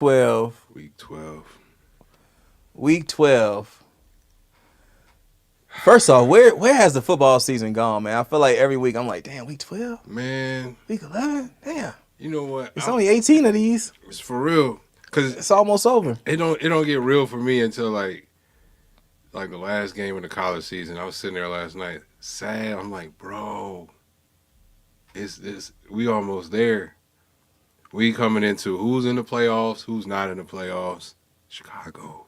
12. Week 12. Week 12. First off, where has the football season gone, man? I feel like every week I'm like, damn, week 12? Man, Week 11? Damn. you know what? It's only 18 of these. It's for real. Cause It's almost over. it don't get real for me until like the last game of the college season. I was sitting there last night, sad. I'm like, bro, we almost there. We coming into who's in the playoffs, who's not in the playoffs. Chicago,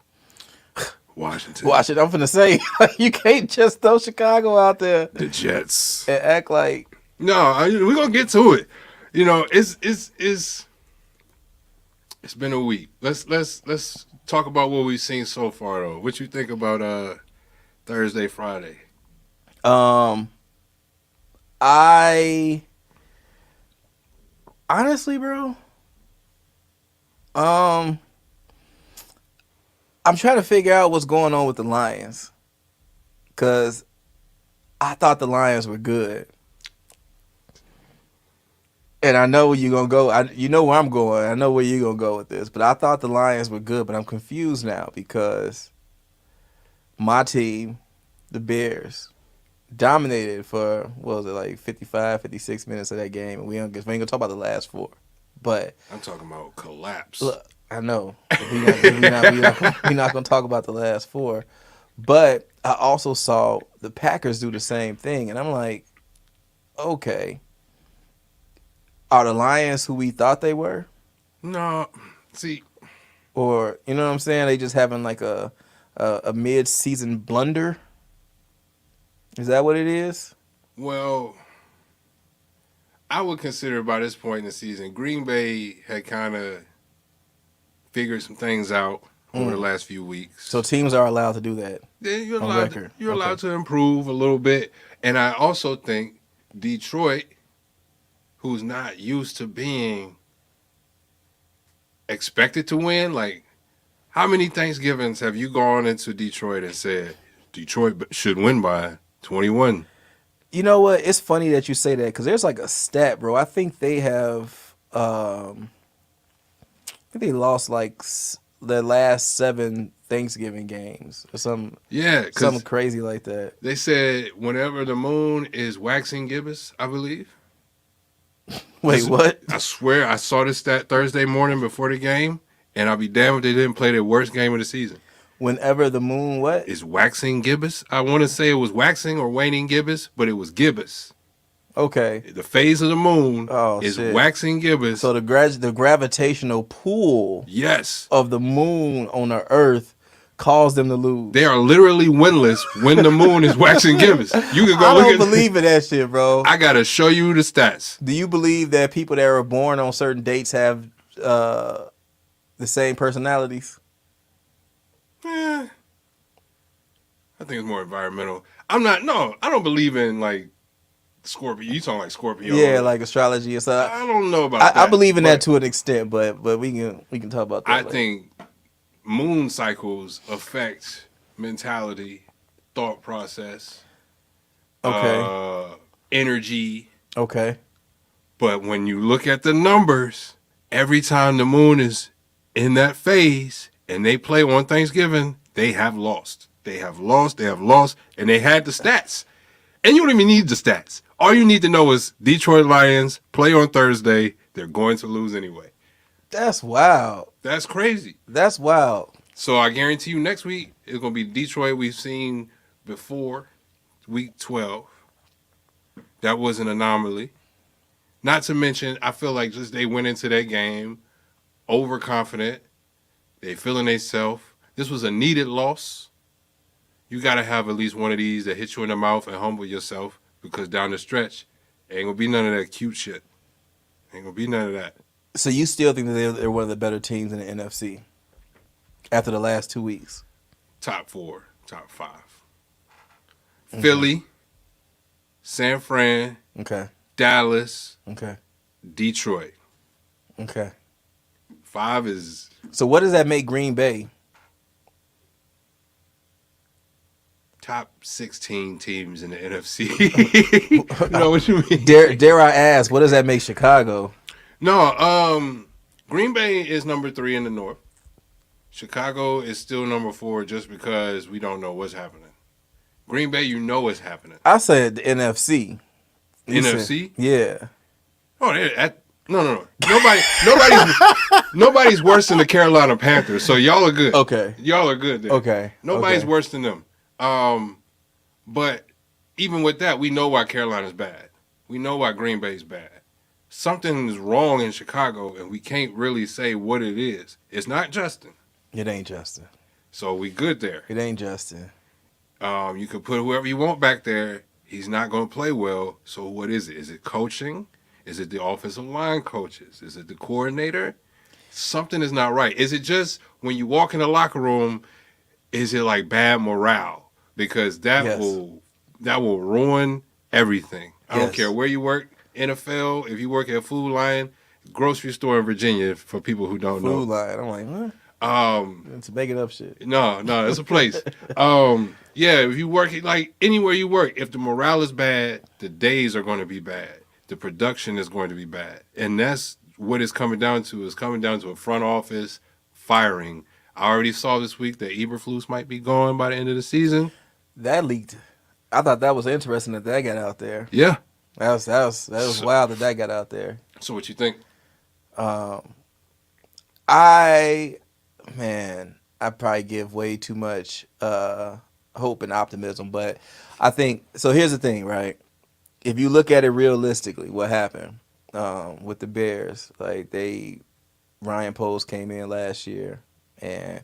Washington, Watch it. I'm finna say, you can't just throw Chicago out there the Jets. and act like. No, we're gonna get to it. You know, it's been a week. Let's talk about what we've seen so far though. What you think about Thursday, Friday? I honestly, bro, I'm trying to figure out what's going on with the Lions, cause I thought the Lions were good, and I know where you're gonna go. You know where I'm going. I know where you're gonna go with this, but I thought the Lions were good, but I'm confused now because my team, the Bears, dominated for, what was it, like 55, 56 minutes of that game. And we ain't gonna talk about the last four. But I'm talking about collapse. look, I know we're not gonna talk about the last four. But I also saw the Packers do the same thing, and I'm like, okay, are the Lions who we thought they were, No, see, or you know what I'm saying? They just having like a mid-season blunder. Is that what it is? well, I would consider by this point in the season, Green Bay had kind of figured some things out over the last few weeks. So teams are allowed to do that. Then you're on allowed record. you're Okay. allowed to improve a little bit. And I also think Detroit, who's not used to being expected to win, like how many Thanksgivings have you gone into Detroit and said Detroit should win by 21? You know what? It's funny that you say that because there's like a stat, bro. I think they have, I think they lost like their last 7 Thanksgiving games or something Yeah, because crazy like that. they said whenever the moon is waxing gibbous, I believe. Wait, what? I swear I saw this stat Thursday morning before the game, and I'll be damned if they didn't play their worst game of the season. Whenever the moon, what? Is waxing gibbous? I want to say it was waxing or waning gibbous, but it was gibbous. Okay. The phase of the moon Oh, is shit. waxing gibbous. So the gravitational pull Yes. of the moon on the Earth caused them to lose. They are literally winless when the moon is waxing gibbous. You can go I look don't at believe in that shit, bro. I got to show you the stats. Do you believe that people that are born on certain dates have the same personalities? Eh, I think it's more environmental. I don't believe in like Scorpio. You talking like Scorpio. Yeah, like astrology and stuff. I don't know about that. I believe in that but to an extent, but we can talk about that. I later. think moon cycles affect mentality, thought process, Okay. energy. Okay. But when you look at the numbers, every time the moon is in that phase and they play on Thanksgiving, they have lost. They have lost, and they had the stats. And you don't even need the stats. All you need to know is Detroit Lions play on Thursday. They're going to lose anyway. That's wild. That's crazy. That's wild. So I guarantee you next week it's going to be Detroit we've seen before, week 12. That was an anomaly. Not to mention, I feel like just they went into that game overconfident. They feeling themselves. This was a needed loss. You got to have at least one of these that hit you in the mouth and humble yourself because down the stretch, ain't going to be none of that cute shit. Ain't going to be none of that. So you still think that they're one of the better teams in the NFC after the last 2 weeks? Top 4, top 5. Okay. Philly, San Fran, Okay. Dallas, Okay. Detroit. Okay. 5 is... So what does that make Green Bay? Top 16 teams in the NFC. You know what you mean? Dare I ask, what does that make Chicago? No, Green Bay is number 3 in the North. Chicago is still number 4 just because we don't know what's happening. Green Bay, you know what's happening. I said the NFC. You NFC? said, yeah. Oh, no. Nobody's worse than the Carolina Panthers. So y'all are good. Okay. Y'all are good there. Okay. Nobody's okay. worse than them. But even with that, we know why Carolina's bad. We know why Green Bay's bad. Something's wrong in Chicago, and we can't really say what it is. It's not Justin. It ain't Justin. So we good there. It ain't Justin. You can put whoever you want back there. He's not going to play well. So what is it? Is it coaching? Is it the offensive line coaches? Is it the coordinator? Something is not right. Is it just when you walk in the locker room, is it like bad morale? Because that will ruin everything. I don't care where you work, NFL, if you work at Food Lion, grocery store in Virginia, for people who don't know. Food Lion. I'm like, what? It's making up shit. No, it's a place. Yeah, if you work like anywhere you work, if the morale is bad, the days are going to be bad. The production is going to be bad. And that's what it's coming down to. It's coming down to a front office firing. I already saw this week that Eberflus might be gone by the end of the season. That leaked. I thought that was interesting that got out there. Yeah. That was wild that got out there. So what you think? I probably give way too much hope and optimism, but I think so. Here's the thing, right? If you look at it realistically, what happened with the Bears? Like Ryan Poles came in last year and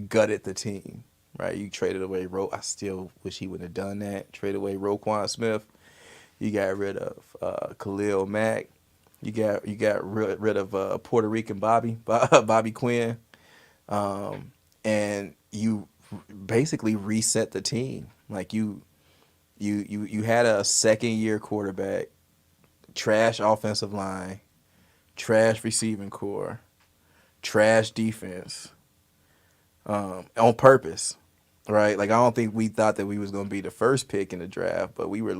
gutted the team, right? You traded away I still wish he wouldn't have done that. Traded away Roquan Smith. You got rid of Khalil Mack. You got rid of Puerto Rican Bobby Quinn, and you basically reset the team. Like you had a second-year quarterback, trash offensive line, trash receiving core, trash defense, on purpose, right? Like I don't think we thought that we was going to be the first pick in the draft, but we were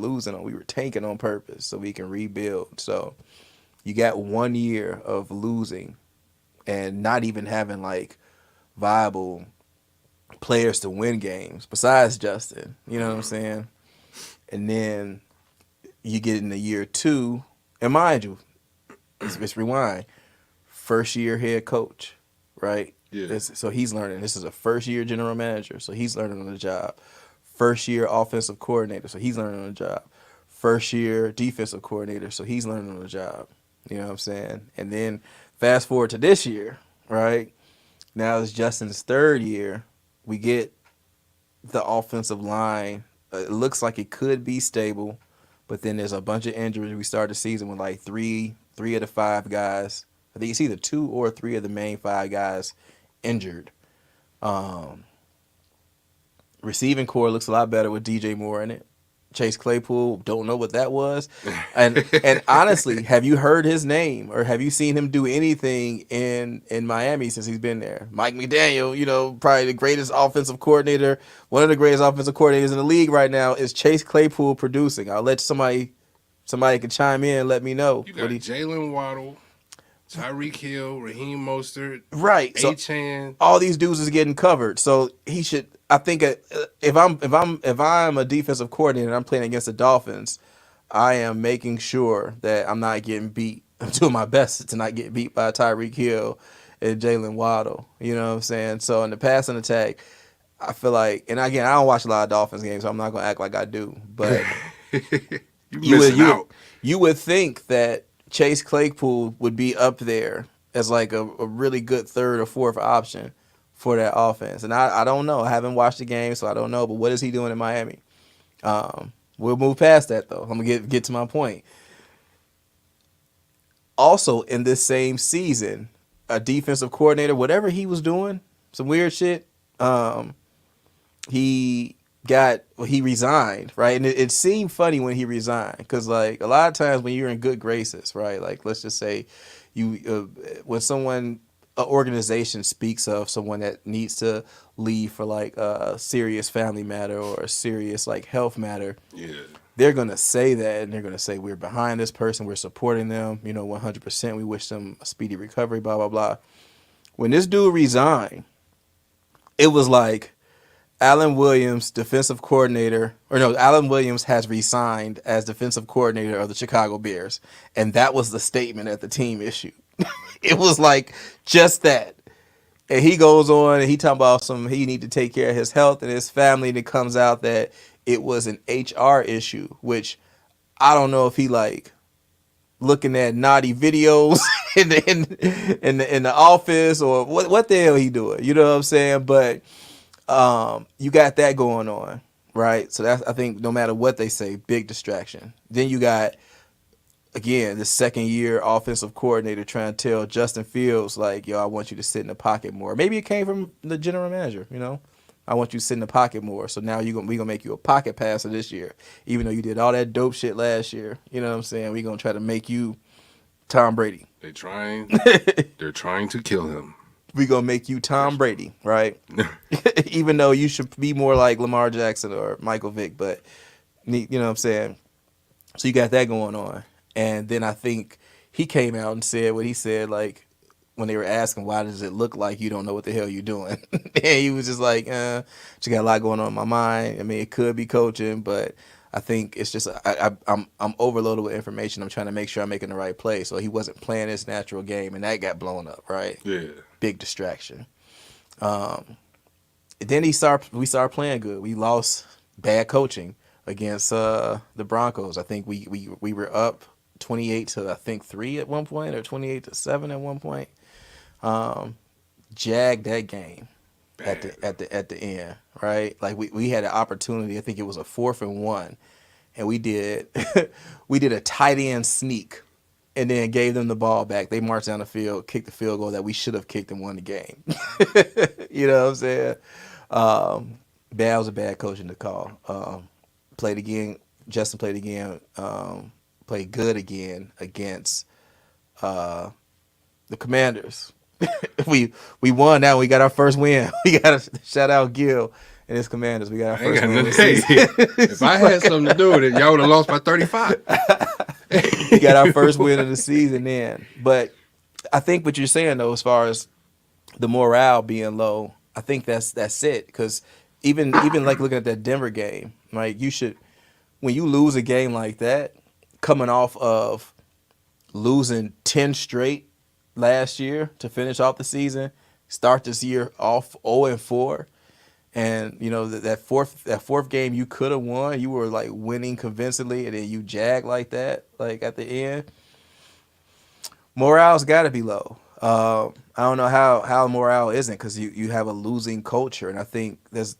tanking on purpose so we can rebuild. So you got 1 year of losing and not even having like viable players to win games besides Justin. You know what I'm saying? And then you get into year 2, and mind you, let's rewind. First year head coach, right? Yeah. So he's learning. This is a first year general manager, so he's learning on the job. First year offensive coordinator, so he's learning on the job. First year defensive coordinator, so he's learning on the job. You know what I'm saying? And then fast forward to this year, right? Now it's Justin's 3rd year. We get the offensive line. It looks like it could be stable, but then there's a bunch of injuries. We start the season with like three of the 5 guys. I think it's either 2 or 3 of the main 5 guys injured. Receiving core looks a lot better with DJ Moore in it. Chase Claypool, don't know what that was. And honestly, have you heard his name or have you seen him do anything in Miami since he's been there? Mike McDaniel, probably the greatest offensive coordinator, one of the greatest offensive coordinators in the league right now. Is Chase Claypool producing? I'll let somebody can chime in and let me know. You got Jalen Waddle, Tyreek Hill, Raheem Mostert, right? Achane. All these dudes is getting covered, so he should. I think if I'm a defensive coordinator and I'm playing against the Dolphins, I am making sure that I'm not getting beat. I'm doing my best to not get beat by Tyreek Hill and Jalen Waddle. You know what I'm saying? So in the passing attack, I feel like, and again, I don't watch a lot of Dolphins games, so I'm not gonna act like I do. But you would think that Chase Claypool would be up there as like a really good 3rd or 4th option for that offense. And I don't know. I haven't watched the game, so I don't know. But what is he doing in Miami? We'll move past that, though. I'm going to get to my point. Also, in this same season, a defensive coordinator, whatever he was doing, some weird shit, he resigned, right? And it seemed funny when he resigned because, like, a lot of times when you're in good graces, right? Like, let's just say when an organization speaks of someone that needs to leave for like a serious family matter or a serious like health matter, yeah, they're going to say that, and they're going to say, we're behind this person, we're supporting them, 100%. We wish them a speedy recovery, blah, blah, blah. When this dude resigned, it was like Alan Williams, defensive coordinator, Alan Williams has resigned as defensive coordinator of the Chicago Bears. And that was the statement that the team issued. It was like just that. And he goes on and he talking about he need to take care of his health and his family. And it comes out that it was an HR issue, which I don't know if he like looking at naughty videos in the office or what the hell he doing. You know what I'm saying? But you got that going on, right? So that's, I think, no matter what they say, big distraction. Then you got, again, the second year offensive coordinator trying to tell Justin Fields, like, yo, I want you to sit in the pocket more. Maybe it came from the general manager, I want you to sit in the pocket more. So now we gonna make you a pocket passer this year, even though you did all that dope shit last year. You know what I'm saying? We gonna try to make you Tom Brady. They're trying to kill him. We gonna make you Tom Brady, right? Even though you should be more like Lamar Jackson or Michael Vick, but you know what I'm saying? So you got that going on. And then I think he came out and said what he said, like, when they were asking, why does it look like you don't know what the hell you're doing? And he was just like, just got a lot going on in my mind. I mean, it could be coaching, but I think it's just I'm overloaded with information. I'm trying to make sure I'm making the right play. So he wasn't playing his natural game, and that got blown up, right? Yeah. Big distraction. Then we started playing good. We lost bad coaching against the Broncos. I think we were up 28-3 at one point, or 28-7 at one point. Jagged that game at the end, right? Like we had an opportunity. I think it was a 4th and 1, and we did a tight end sneak, and then gave them the ball back. They marched down the field, kicked the field goal that we should have kicked and won the game. You know what I'm saying? That was a bad coaching to call. Played again. Justin played again. Played good again against the Commanders. we won now. We got our first win. We got to shout out Gil and his Commanders. We got our first win. If I had something to do with it, y'all would have lost by 35. We got our first win of the season then. But I think what you're saying, though, as far as the morale being low, I think that's it. Because even like looking at that Denver game, like you should, when you lose a game like that, coming off of losing 10 straight last year to finish off the season, start this year off 0-4, and that fourth game you could have won, you were like winning convincingly, and then you jag like that, like at the end. Morale's got to be low. I don't know how morale isn't, because you have a losing culture, and I think there's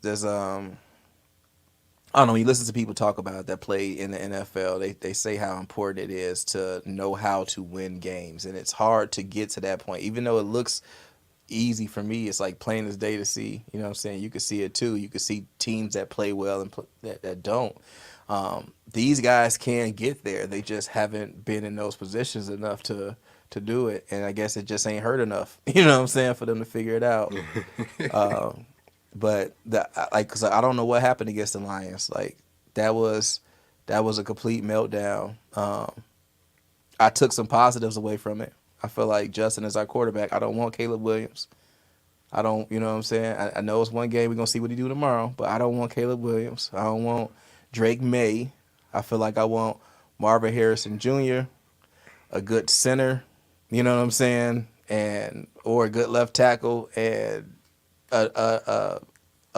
I don't know, when you listen to people talk about it that play in the NFL, they say how important it is to know how to win games. And it's hard to get to that point. Even though it looks easy for me, it's like plain as day to see. You know what I'm saying? You can see it too. You can see teams that play well and that don't. These guys can get there. They just haven't been in those positions enough to do it. And I guess it just ain't hurt enough, you know what I'm saying, for them to figure it out. But because I don't know what happened against the Lions. Like that was a complete meltdown. I took some positives away from it. I feel like Justin is our quarterback. I don't want Caleb Williams. I don't, you know what I'm saying? I know it's one game. We're going to see what he do tomorrow, but I don't want Caleb Williams. I don't want Drake May. I feel like I want Marvin Harrison Jr., a good center, you know what I'm saying, or a good left tackle, and a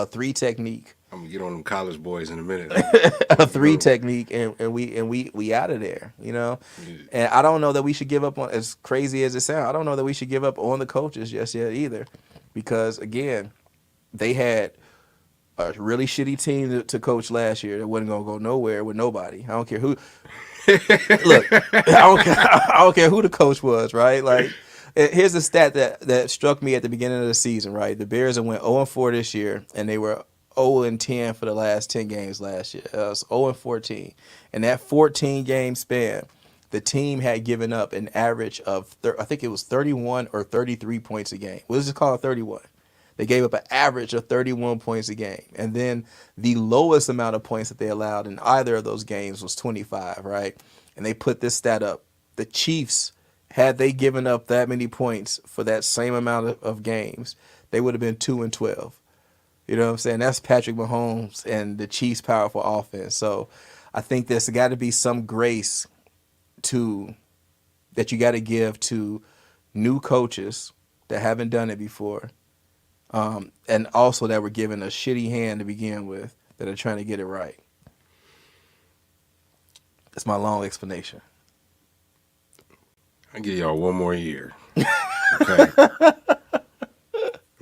3 technique. I'm gonna get on them college boys in a minute. A 3 technique, and we out of there, Yeah. And I don't know that we should give up on, as crazy as it sounds, I don't know that we should give up on the coaches just yet either, because again, they had a really shitty team to coach last year that wasn't gonna go nowhere with nobody. I don't care who. Look, I don't care who the coach was, right? Like, here's the stat that struck me at the beginning of the season, right? The Bears went 0-4 this year, and they were 0-10 for the last 10 games last year. It was 0-14. In that 14-game span, the team had given up an average of, I think it was 31 or 33 points a game. We'll just call it 31. They gave up an average of 31 points a game. And then the lowest amount of points that they allowed in either of those games was 25, right? And they put this stat up. The Chiefs, had they given up that many points for that same amount of games, they would have been 2-12. You know what I'm saying? That's Patrick Mahomes and the Chiefs' powerful offense. So I think there's got to be some grace that you got to give to new coaches that haven't done it before. And also that were given a shitty hand to begin with, that are trying to get it right. That's my long explanation. I give y'all one more year. Okay.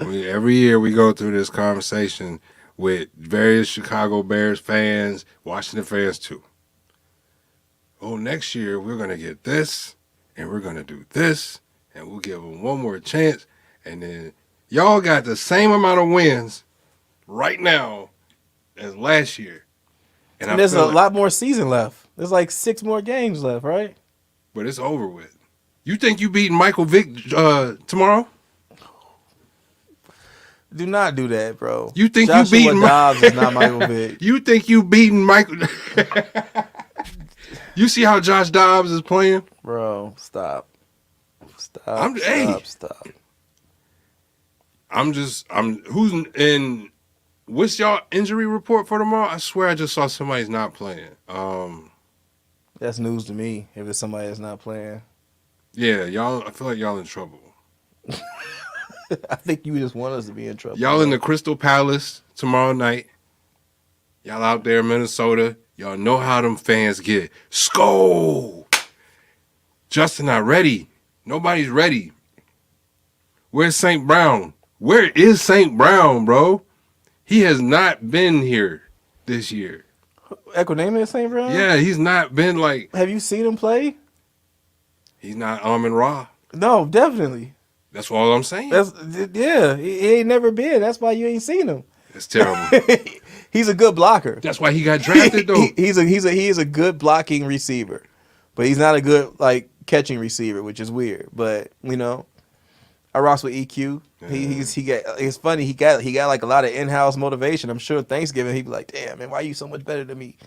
Every year we go through this conversation with various Chicago Bears fans, Washington fans too. Oh, next year we're going to get this, and we're going to do this, and we'll give them one more chance. And then y'all got the same amount of wins right now as last year. And there's a lot more season left. There's like 6 more games left, right? But it's over with. You think you beating Michael Vick tomorrow? Do not do that, bro. You think Joshua you beating Dobbs is not Michael Vick. You think you beating Michael? You see how Josh Dobbs is playing, bro? Stop. Who's in? What's y'all injury report for tomorrow? I swear I just saw somebody's not playing. That's news to me. If it's somebody that's not playing. Yeah, y'all. I feel like y'all in trouble. I think you just want us to be in trouble. Y'all in the Crystal Palace tomorrow night. Y'all out there in Minnesota. Y'all know how them fans get. Skol! Justin not ready. Nobody's ready. Where's St. Brown? Where is St. Brown, bro? He has not been here this year. Equinemius St. Brown? Yeah, he's not been like... Have you seen him play? He's not Amon-Ra. No, definitely. That's all I'm saying. He ain't never been. That's why you ain't seen him. That's terrible. He's a good blocker. That's why he got drafted, though. He is a good blocking receiver, but he's not a good catching receiver, which is weird. But I rocks with EQ. Yeah. It's funny. He got like a lot of in-house motivation. I'm sure Thanksgiving he'd be like, "Damn man, why are you so much better than me?"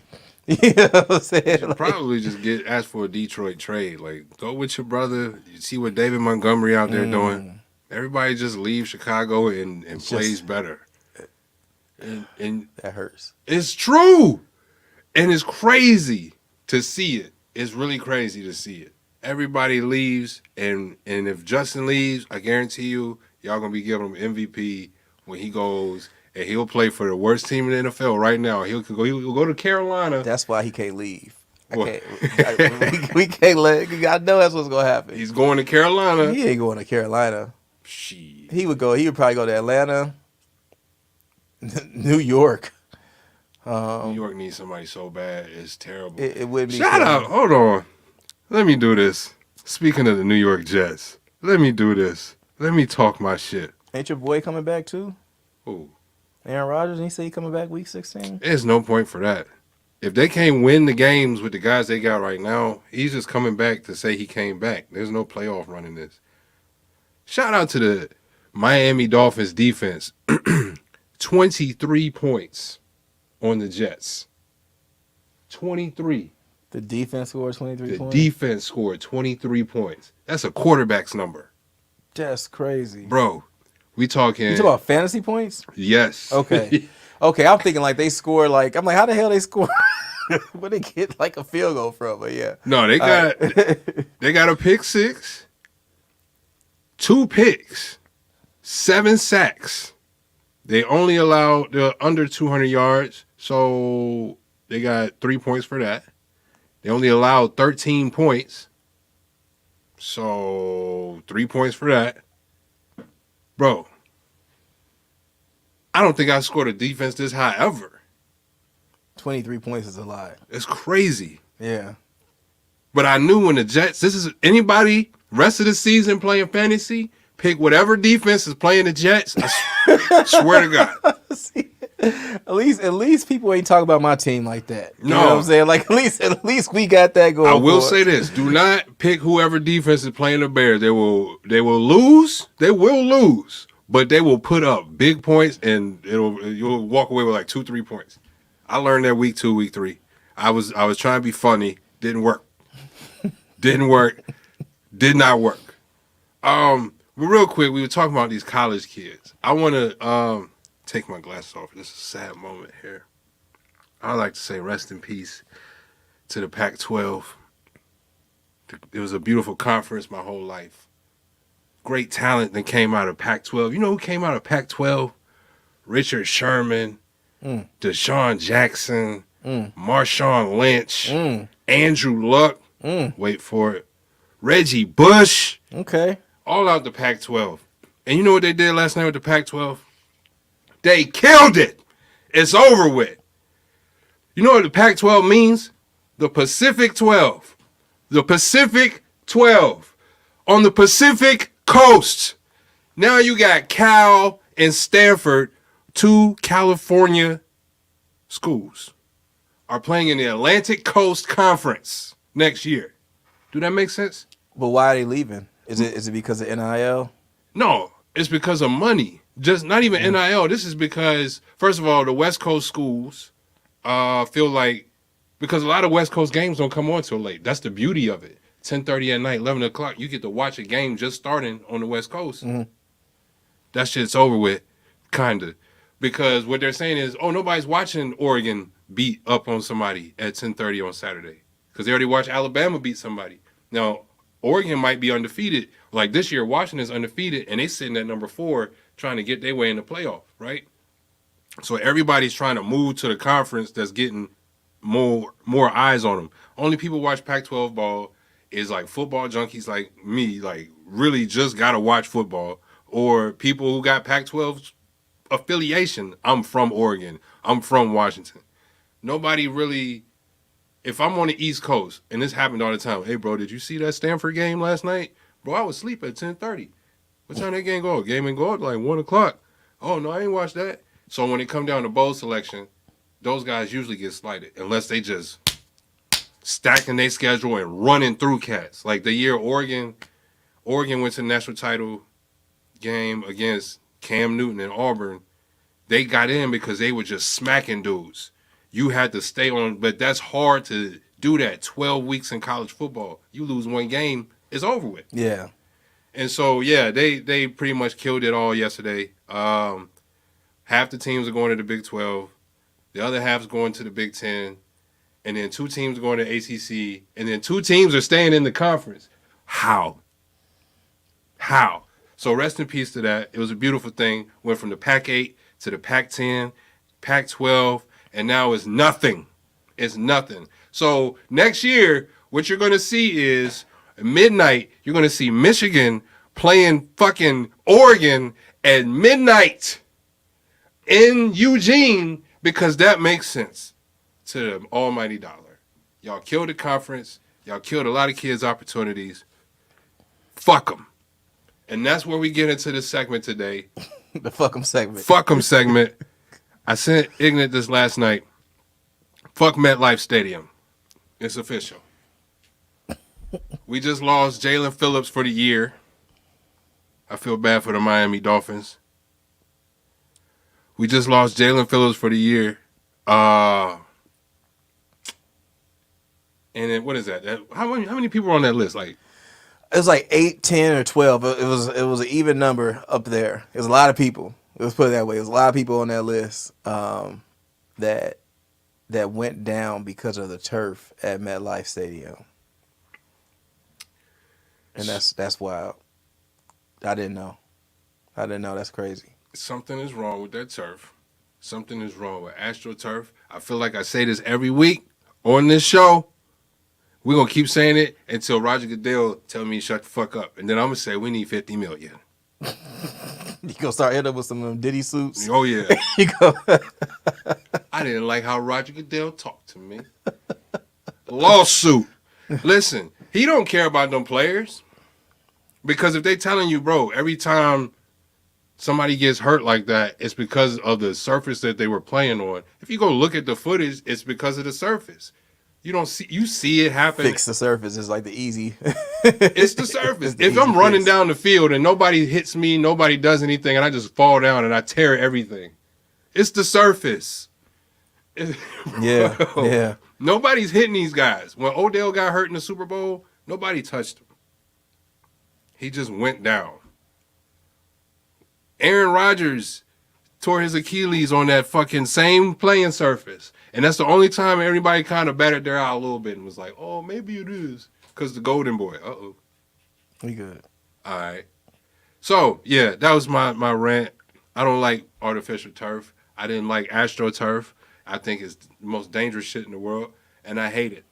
You know what I'm saying? Probably just ask for a Detroit trade. Like, go with your brother. You see what David Montgomery out there doing. Everybody just leave Chicago and plays better. And that hurts. It's true. And it's crazy to see it. It's really crazy to see it. Everybody leaves, and if Justin leaves, I guarantee you, y'all going to be giving him MVP when he goes, and he'll play for the worst team in the NFL right now. He'll go to Carolina. That's why he can't leave. We can't let. I know that's what's going to happen. He's going to Carolina. He ain't going to Carolina. Shit. He would probably go to Atlanta. New York. New York needs somebody so bad. It's terrible. It would be. Shout out. Hold on. Let me do this. Speaking of the New York Jets, let me do this. Let me talk my shit. Ain't your boy coming back too? Who? Aaron Rodgers. He say he coming back week 16. There's no point for that. If they can't win the games with the guys they got right now, he's just coming back to say he came back. There's no playoff running this. Shout out to the Miami Dolphins defense. 23 points on the Jets. 23. The defense scored 23 points? The defense scored 23 points. That's a quarterback's number. That's crazy. Bro, we talking... You talking about fantasy points? Yes. Okay. Okay, I'm thinking they score I'm like, how the hell they score? Where they get a field goal from? But yeah. No, they got they got a pick 6, 2 picks, 7 sacks. They only allowed under 200 yards, so they got 3 points for that. They only allowed 13 points, so 3 points for that. Bro, I don't think I scored a defense this high ever. 23 points is a lot. It's crazy. Yeah. But I knew when the Jets, this is anybody, rest of the season playing fantasy, pick whatever defense is playing the Jets. I swear to God. See, at least people ain't talking about my team like that. You know what I'm saying? At least we got that going. I will say this: do not pick whoever defense is playing the Bears. They will lose. They will lose. but they will put up big points and you'll walk away with like 2-3 points. I learned that week 2, week 3. I was trying to be funny, didn't work. Didn't work. Did not work. But real quick, we were talking about these college kids. I want to take my glasses off. This is a sad moment here. I like to say rest in peace to the Pac-12. It was a beautiful conference my whole life. Great talent that came out of Pac-12. You know who came out of Pac-12? Richard Sherman, Deshaun Jackson, Marshawn Lynch, Andrew Luck. Wait for it. Reggie Bush. Okay. All out the Pac-12. And you know what they did last night with the Pac-12? They killed it. It's over with. You know what the Pac-12 means? The Pacific 12. The Pacific 12. On the Pacific Coast. Now you got Cal and Stanford, 2 California schools, are playing in the Atlantic Coast Conference next year. Do that make sense? But why are they leaving? Is it because of NIL? No, it's because of money. Just not even NIL. This is because, first of all, the West Coast schools feel like, because a lot of West Coast games don't come on till late. That's the beauty of it. 10:30 at night, 11 o'clock, you get to watch a game just starting on the West Coast. That shit's over with, kind of. Because what they're saying is, oh, nobody's watching Oregon beat up on somebody at 10:30 on Saturday. Because they already watched Alabama beat somebody. Now, Oregon might be undefeated. Like this year, Washington's undefeated, and they sitting at number 4 trying to get their way in the playoff, right? So everybody's trying to move to the conference that's getting more eyes on them. Only people watch Pac-12 ball is like football junkies like me, like really just got to watch football, or people who got Pac-12 affiliation. I'm from Oregon. I'm from Washington. Nobody really, if I'm on the East Coast, and this happened all the time, hey, bro, did you see that Stanford game last night? Bro, I was asleep at 10:30. What time that game go? Game ain't go at like 1 o'clock. Oh, no, I ain't watched that. So when it come down to bowl selection, those guys usually get slighted unless they just stacking their schedule and running through cats. Like the year Oregon went to the national title game against Cam Newton and Auburn, they got in because they were just smacking dudes. You had to stay on, but that's hard to do that. 12 weeks in college football. You lose one game, it's over with. Yeah. And so, yeah, they pretty much killed it all yesterday. Half the teams are going to the Big 12. The other half's going to the Big 10. And then 2 teams are going to ACC. And then 2 teams are staying in the conference. How? So rest in peace to that. It was a beautiful thing. Went from the Pac-8 to the Pac-10, Pac-12, and now it's nothing. It's nothing. So next year, what you're going to see is at midnight, you're going to see Michigan playing fucking Oregon at midnight in Eugene, because that makes sense to the almighty dollar. Y'all killed the conference. Y'all killed a lot of kids' opportunities. Fuck them. And that's where we get into this segment today. The fuck 'em segment. Fuck 'em segment. I sent Ignat this last night. Fuck MetLife Stadium. It's official. We just lost Jalen Phillips for the year. I feel bad for the Miami Dolphins. We just lost Jalen Phillips for the year. And then what is that? How many people are on that list? Like, It was like 8, 10, or 12. It was an even number up there. It was a lot of people. Let's put it that way. It was a lot of people on that list that went down because of the turf at MetLife Stadium. And that's wild. I didn't know. That's crazy. something is wrong with that turf. Something is wrong with AstroTurf. I feel like I say this every week on this show. We're going to keep saying it until Roger Goodell tell me shut the fuck up. And then I'm going to say we need $50 million. You going to start hitting up with some of them Diddy suits? Oh, yeah. You go. I didn't like how Roger Goodell talked to me. Lawsuit. Listen, he don't care about them players. Because if they telling you, bro, every time somebody gets hurt like that, it's because of the surface that they were playing on. If you go look at the footage, it's because of the surface. You see it happen. Fix the surface is like the easy. It's the surface. If I'm running down the field and nobody hits me, nobody does anything, and I just fall down and I tear everything, it's the surface. Yeah. Nobody's hitting these guys. When Odell got hurt in the Super Bowl, nobody touched him. He just went down. Aaron Rodgers tore his Achilles on that fucking same playing surface. And that's the only time everybody kind of batted their eye a little bit and was like, oh, maybe it is. Because the Golden Boy. Uh-oh. We good. All right. So, yeah, that was my rant. I don't like artificial turf. I didn't like AstroTurf. I think it's the most dangerous shit in the world. And I hate it.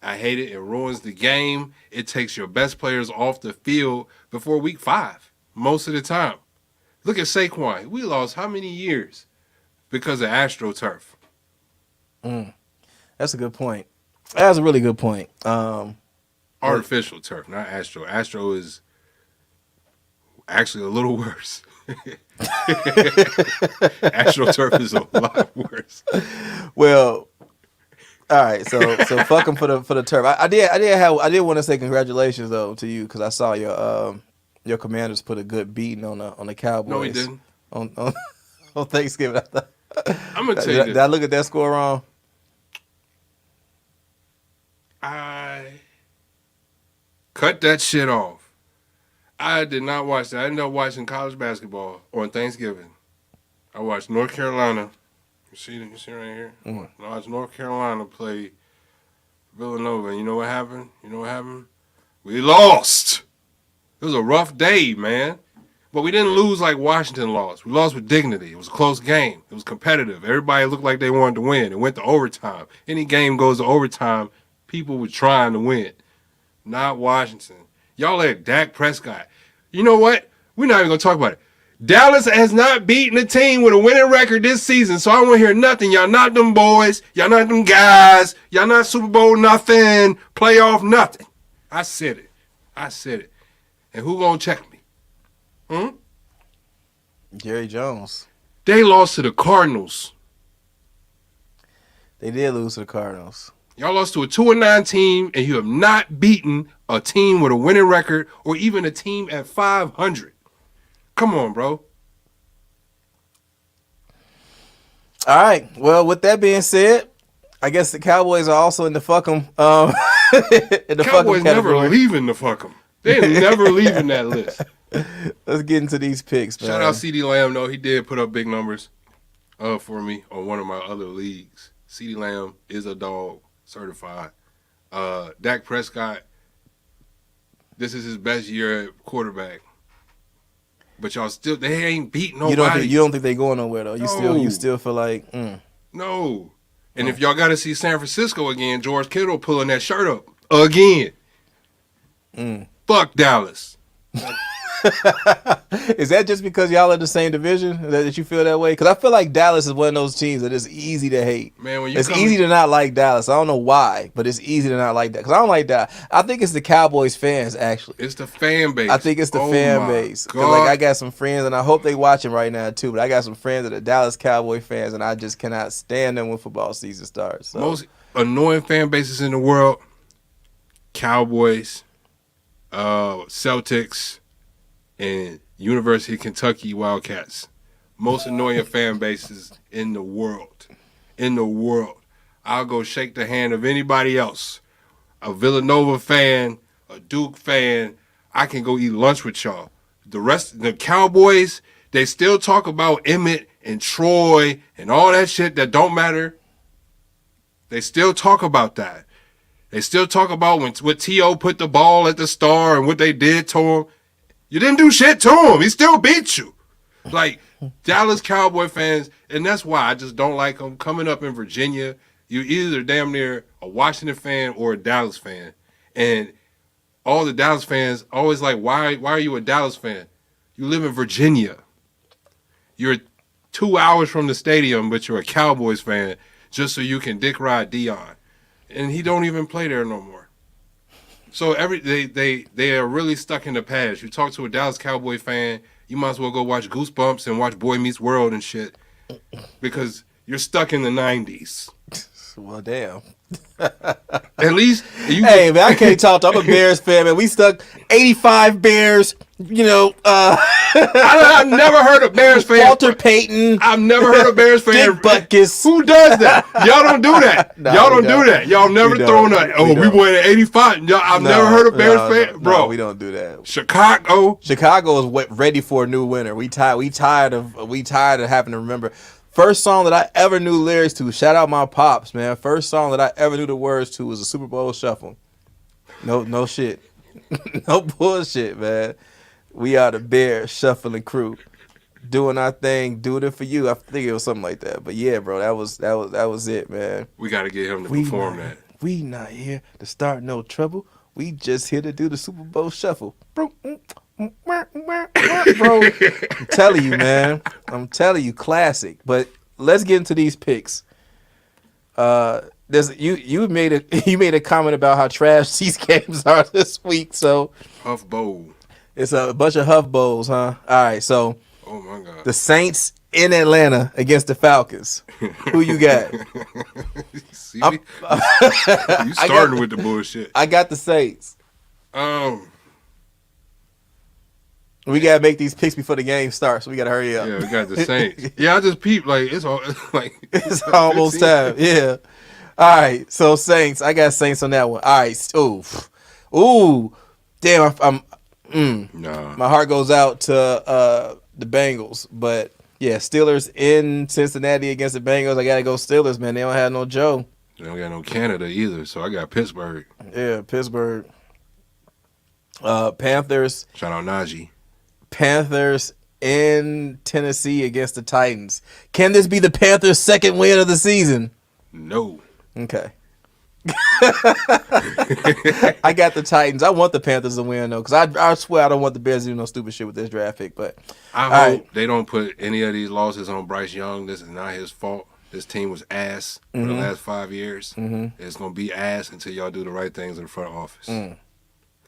I hate it. It ruins the game. It takes your best players off the field before week 5, most of the time. Look at Saquon. We lost how many years because of AstroTurf? That's a good point. That's a really good point. Artificial turf, not Astro. Astro is actually a little worse. AstroTurf is a lot worse. Well, all right. So fuck them for the turf. I did want to say congratulations though to you because I saw your Commanders put a good beating on the Cowboys. No, he didn't. On Thanksgiving. I'm gonna tell you did I look at that score wrong? I cut that shit off. I did not watch that. I ended up watching college basketball on Thanksgiving. I watched North Carolina. You see right here? I watched North Carolina play Villanova. And you know what happened? We lost. It was a rough day, man. But we didn't lose like Washington lost. We lost with dignity. It was a close game. It was competitive. Everybody looked like they wanted to win. It went to overtime. Any game goes to overtime, people were trying to win. Not Washington. Y'all let Dak Prescott. You know what? We're not even going to talk about it. Dallas has not beaten a team with a winning record this season, so I don't want to hear nothing. Y'all not them boys. Y'all not them guys. Y'all not Super Bowl nothing. Playoff nothing. I said it. And who going to check me? Jerry Jones. They lost to the Cardinals. They did lose to the Cardinals. Y'all lost to a 2-9 team, and you have not beaten a team with a winning record or even a team at 500. Come on, bro. All right. Well, with that being said, I guess the Cowboys are also in the fuck 'em. In the Cowboys never leaving the fuck 'em. They're never leaving that list. Let's get into these picks, man. Shout out CeeDee Lamb, though. He did put up big numbers for me on one of my other leagues. CeeDee Lamb is a dog, certified. Dak Prescott, this is his best year at quarterback. But y'all still, they ain't beating nobody. You don't think they going nowhere, though? No. You still feel like, No. And if y'all got to see San Francisco again, George Kittle pulling that shirt up again. Fuck Dallas. Is that just because y'all are in the same division that you feel that way? Because I feel like Dallas is one of those teams that is easy to hate. Man, it's easy to not like Dallas. I don't know why, but it's easy to not like that. Because I don't like that. I think it's the Cowboys fans, actually. It's the fan base. I think it's the fan base. Because like, I got some friends, and I hope they watching right now, too, but I got some friends that are Dallas Cowboy fans, and I just cannot stand them when football season starts. So. Most annoying fan bases in the world, Cowboys, Celtics, and University of Kentucky Wildcats. Most annoying fan bases in the world. I'll go shake the hand of anybody else. A Villanova fan, a Duke fan. I can go eat lunch with y'all. The Cowboys, they still talk about Emmett and Troy and all that shit that don't matter. They still talk about that. They still talk about when T.O. put the ball at the star and what they did to him. You didn't do shit to him. He still beat you. Like, Dallas Cowboy fans, and that's why I just don't like them. Coming up in Virginia, you either damn near a Washington fan or a Dallas fan. And all the Dallas fans always like, why are you a Dallas fan? You live in Virginia. You're 2 hours from the stadium, but you're a Cowboys fan just so you can dick ride Deion. And he don't even play there no more. So they are really stuck in the past. You talk to a Dallas Cowboy fan, you might as well go watch Goosebumps and watch Boy Meets World and shit because you're stuck in the 90s. Well, damn. At least you. Hey, man, I can't talk to. I'm a Bears fan, man. We stuck 85 Bears. You know, I've never heard a Bears fan. Walter Payton. I've never heard a Bears fan. Dick Butkus. Who does that? Y'all don't do that. No, Y'all we don't do that. Y'all never We thrown don't. a. Oh, we won at 85. I've never heard a Bears fan, bro. No, we don't do that. Chicago Is ready for a new winner. We tired of having to remember. First song that I ever knew lyrics to. Shout out my pops, man. First song that I ever knew the words to was a Super Bowl Shuffle. No shit. No bullshit, man. We are the Bears shuffling crew, doing our thing, doing it for you. I think it was something like that. But yeah, bro, that was it, man. We got to get him to perform that. We not here to start no trouble. We just here to do the Super Bowl Shuffle, bro. Bro, I'm telling you, man. I'm telling you, classic. But let's get into these picks. You made a comment about how trash these games are this week. So Huff Bowl. It's a bunch of Huff Bowls, huh? All right, so Oh my God. the Saints in Atlanta against the Falcons. Who you got? See, you starting with the bullshit. I got the Saints. We gotta make these picks before the game starts, so we gotta hurry up. Yeah, we got the Saints. Yeah, I just peeped like it's all like It's almost time. Yeah. All right. So Saints. I got Saints on that one. All right. Ooh. Damn. Nah. My heart goes out to the Bengals, but yeah, Steelers in Cincinnati against the Bengals. I gotta go Steelers, man. They don't have no Joe. They don't got no Canada either, so I got Pittsburgh. Yeah, Pittsburgh. Panthers. Shout out Najee. Panthers in Tennessee against the Titans. Can this be the Panthers' second win of the season? No. Okay. I got the Titans. I want the Panthers to win though, because I swear I don't want the Bears to do no stupid shit with this draft pick. But I hope they don't put any of these losses on Bryce Young. This is not his fault. This team was ass for the last 5 years. Mm-hmm. It's gonna be ass until y'all do the right things in the front office.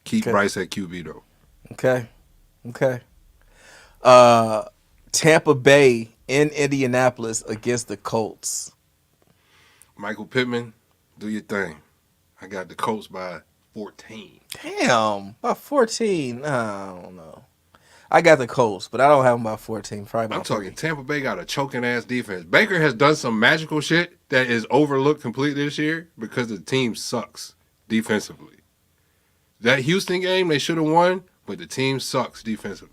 Keep Bryce at QB though. Okay. Tampa Bay in Indianapolis against the Colts. Michael Pittman, do your thing. I got the Colts by 14. Damn, by 14. I don't know. I got the Colts, but I don't have them by 14. Probably by I'm talking 14. Tampa Bay got a choking ass defense. Baker has done some magical shit that is overlooked completely this year because the team sucks defensively. That Houston game, they should have won, but the team sucks defensively.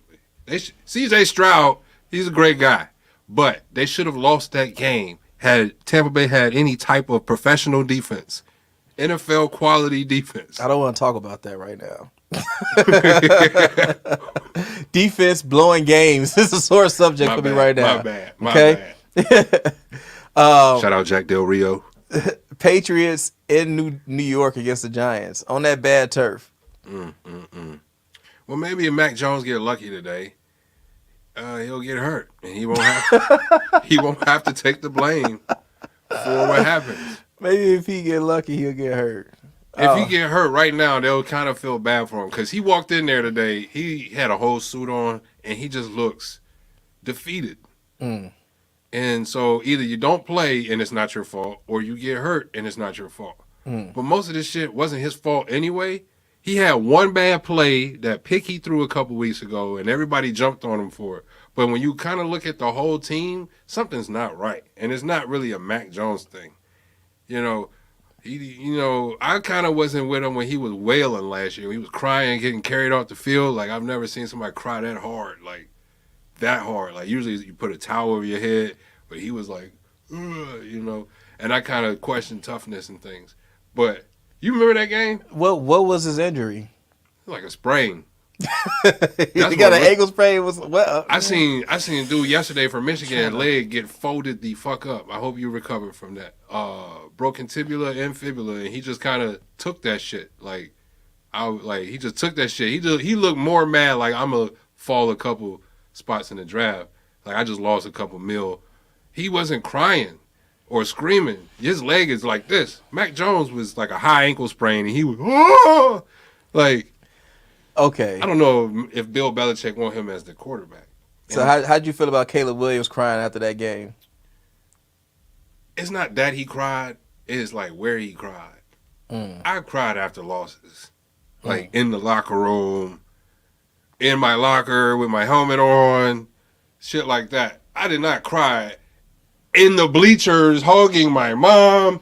CJ Stroud, he's a great guy, but they should have lost that game had Tampa Bay had any type of professional defense, NFL quality defense. I don't want to talk about that right now. Defense blowing games. This is a sore subject for me right now. My bad. Okay? Shout out Jack Del Rio. Patriots in New York against the Giants on that bad turf. Well, maybe if Mac Jones get lucky today, he'll get hurt, and he won't have to take the blame for what happens. Maybe if he get lucky, he'll get hurt. If he get hurt right now, they'll kind of feel bad for him because he walked in there today. He had a whole suit on, and he just looks defeated. And so either you don't play and it's not your fault, or you get hurt and it's not your fault. But most of this shit wasn't his fault anyway. He had one bad play, that pick he threw a couple weeks ago, and everybody jumped on him for it. But when you kind of look at the whole team, something's not right. And it's not really a Mac Jones thing. I kind of wasn't with him when he was wailing last year. He was crying, getting carried off the field. Like, I've never seen somebody cry that hard. Like, usually you put a towel over your head, but he was like, ugh, And I kind of questioned toughness and things. But you remember that game? What was his injury? Like a sprain. He got an ankle sprain. I seen a dude yesterday from Michigan leg get folded the fuck up. I hope you recovered from that. Broken tibula and fibula, and he just kind of took that shit. He just took that shit. He looked more mad. Like, I'm gonna fall a couple spots in the draft. Like, I just lost a couple mil. He wasn't crying or screaming. His leg is like this. Mac Jones was like a high ankle sprain, and he was like. Okay. I don't know if Bill Belichick want him as the quarterback. So how'd you feel about Caleb Williams crying after that game? It's not that he cried. is like where he cried. Mm. I cried after losses, like in the locker room, in my locker with my helmet on, shit like that. I did not cry in the bleachers hugging my mom.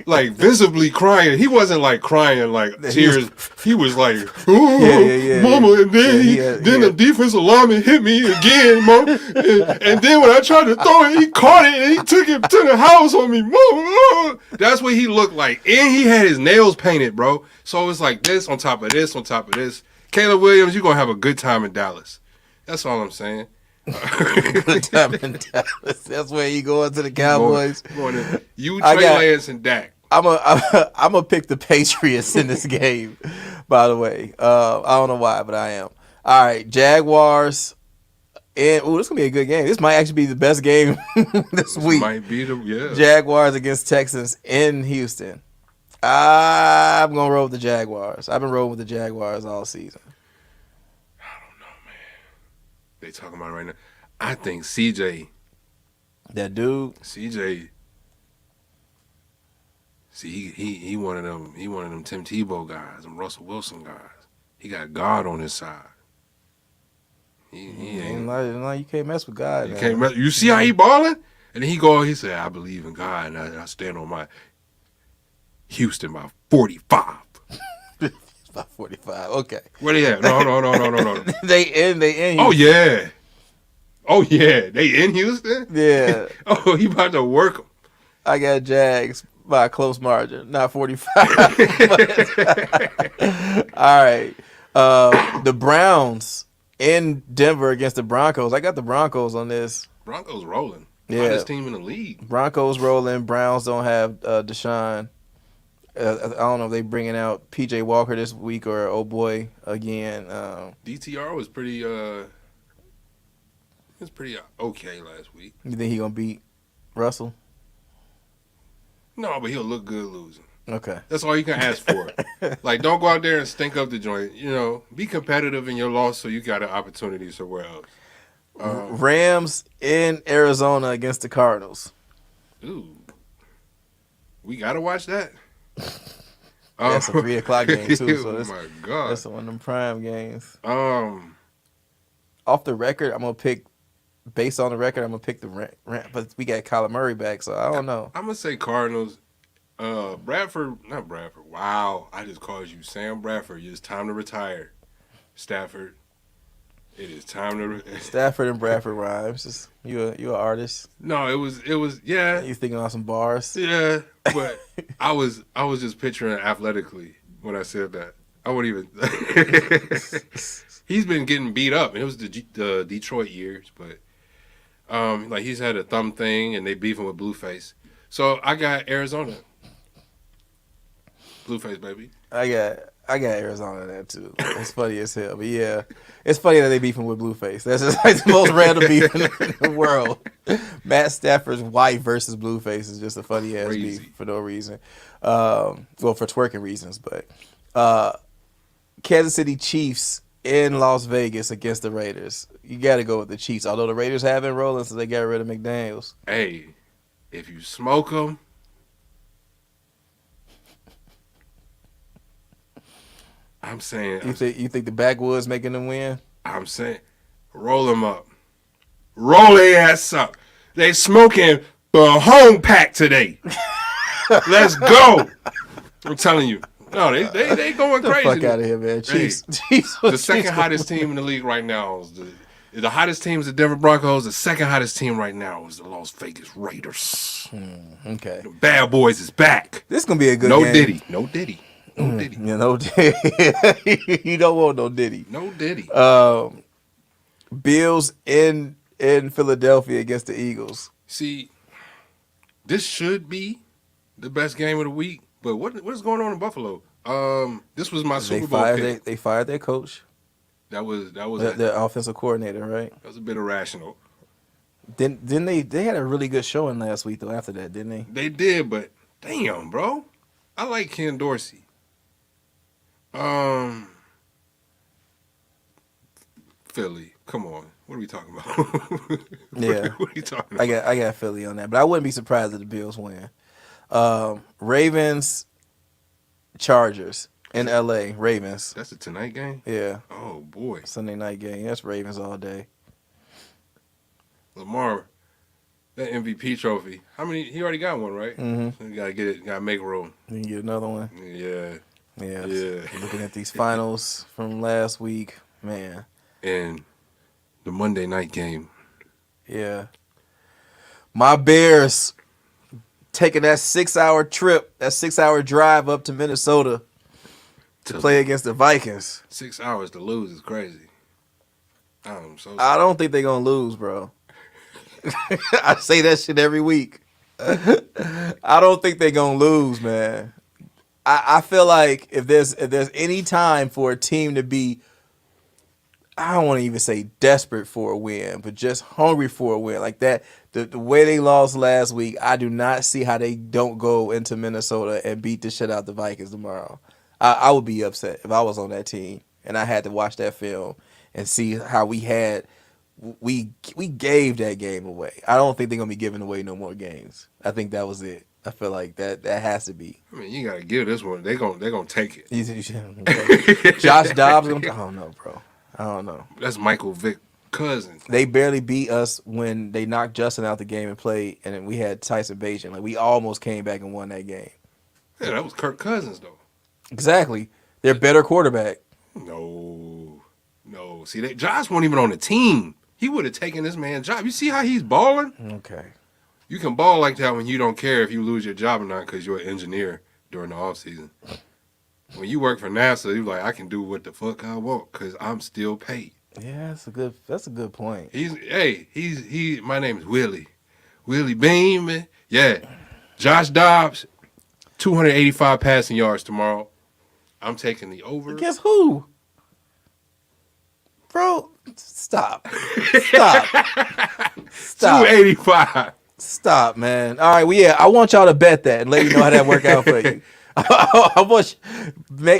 Like visibly crying. He wasn't like crying like tears. He was like, "Oh, mama!" And then then the defensive lineman hit me again, mom. And then when I tried to throw it, he caught it and he took it to the house on me, mom. That's what he looked like, and he had his nails painted, bro. So it's like this on top of this on top of this. Caleb Williams, you're gonna have a good time in Dallas. That's all I'm saying. Good time in Dallas. That's where you going to the Cowboys. You, Trey Lance, and Dak. I'm a pick the Patriots in this game. By the way, I don't know why, but I am. All right, Jaguars. And this gonna be a good game. This might actually be the best game this week. Might be the Jaguars against Texans in Houston. I'm gonna roll with the Jaguars. I've been rolling with the Jaguars all season. They talking about it right now. I think CJ. That dude. CJ. See, he one of them. He one of them Tim Tebow guys, them Russell Wilson guys. He got God on his side. He ain't like you can't mess with God. You can't mess. You see how he balling? And then he go. He said, "I believe in God, and I stand on my Houston by 45." About 45. Okay. Where they at? No. They in Houston. Oh yeah. They in Houston? Yeah. Oh, he about to work them. I got Jags by a close margin, not 45. All right. The Browns in Denver against the Broncos. I got the Broncos on this. Broncos rolling. Yeah. Hottest team in the league. Broncos rolling. Browns don't have Deshaun. I don't know if they bringing out P.J. Walker this week or oh boy again. DTR was pretty okay last week. You think he gonna beat Russell? No, but he'll look good losing. Okay, that's all you can ask for. Like, don't go out there and stink up the joint. You know, be competitive in your loss so you got an opportunity somewhere else. Rams in Arizona against the Cardinals. Ooh, we gotta watch that. That's a 3:00 game too. So oh my God, that's one of them prime games. Off the record, I'm gonna pick. Based on the record, I'm gonna pick the Rams, but we got Kyler Murray back, so I don't know. I'm gonna say Cardinals. Not Bradford. Wow, I just called you Sam Bradford. It's time to retire, Stafford. It is time to. Stafford and Bradford rhymes. You an artist? No, it was. Yeah. You thinking on some bars? Yeah, but I was just picturing athletically when I said that. I wouldn't even. He's been getting beat up. It was the Detroit years, but like he's had a thumb thing, and they beef him with Blueface. So I got Arizona. Blueface, baby. I got Arizona there too. It's funny as hell, but yeah, it's funny that they beefing with Blueface. That's just like the most random beef in the world. Matt Stafford's wife versus Blueface is just a funny ass beef for no reason. Well, for twerking reasons, but Kansas City Chiefs in Las Vegas against the Raiders. You got to go with the Chiefs, although the Raiders have been rolling since they got rid of McDaniels. Hey, if you smoke them. I'm saying. You think the backwoods making them win? I'm saying, roll them up. Roll their ass up. They smoking the home pack today. Let's go. I'm telling you. No, they going crazy. Get the fuck out of here, man. Chiefs. Hey, the second hottest team in the league right now is the hottest team is the Denver Broncos. The second hottest team right now is the Las Vegas Raiders. Okay. The Bad Boys is back. This is gonna be a good game. No Diddy. Yeah, no Diddy. You don't want no Diddy. No Diddy. Bills in Philadelphia against the Eagles. See, this should be the best game of the week. But what's going on in Buffalo? This was my Super Bowl pick. They fired their coach. That was their offensive coordinator, right? That was a bit irrational. Didn't they had a really good showing last week though? After that, didn't they? They did, but damn, bro, I like Ken Dorsey. Philly. Come on. What are we talking about? Yeah. What are you talking about? I got Philly on that, but I wouldn't be surprised if the Bills win. Ravens, Chargers in LA. Ravens. That's a tonight game? Yeah. Oh, boy. Sunday night game. That's Ravens all day. Lamar, that MVP trophy. How many? He already got one, right? Mm-hmm. You got to get it. Got to make room. You can get another one. Yeah. Yeah. Yeah. Looking at these finals from last week, man. And the Monday night game. Yeah. My Bears taking that 6-hour trip, that 6-hour drive up to Minnesota to play against the Vikings. 6 hours to lose is crazy. I'm so I don't think they're going to lose, bro. I say that shit every week. I don't think they're going to lose, man. I feel like if there's any time for a team to be, I don't want to even say desperate for a win, but just hungry for a win. Like that, the way they lost last week, I do not see how they don't go into Minnesota and beat the shit out the Vikings tomorrow. I would be upset if I was on that team and I had to watch that film and see how we gave that game away. I don't think they're going to be giving away no more games. I think that was it. I feel like that has to be. I mean, you got to give this one. They're gonna take it. Josh Dobbs, I don't know, bro. I don't know. That's Michael Vick cousin. They barely beat us when they knocked Justin out the game and played, and then we had Tyson Bagent. Like, we almost came back and won that game. Yeah, that was Kirk Cousins, though. Exactly. They're better quarterback. No. See, Josh wasn't even on the team. He would have taken this man's job. You see how he's balling? Okay. You can ball like that when you don't care if you lose your job or not because you're an engineer during the offseason. When you work for NASA, you're like, I can do what the fuck I want because I'm still paid. Yeah, that's a good point. My name is Willie. Willie Beam. Yeah. Josh Dobbs, 285 passing yards tomorrow. I'm taking the over. Guess who? Bro, stop. Stop. 285. Stop, man. All right, well, yeah, I want y'all to bet that and let you know how that work out for you. I want you,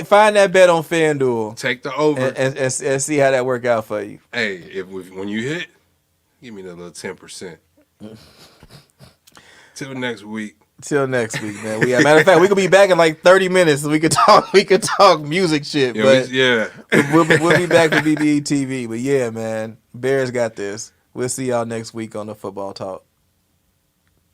find that bet on FanDuel. Take the over. And see how that work out for you. Hey, when you hit, give me the little 10%. Till next week. Till next week, man. Matter of fact, we could be back in like 30 minutes. We could talk music shit. Yeah, we'll be back for BBE TV. But yeah, man, Bears got this. We'll see y'all next week on the Football Talk.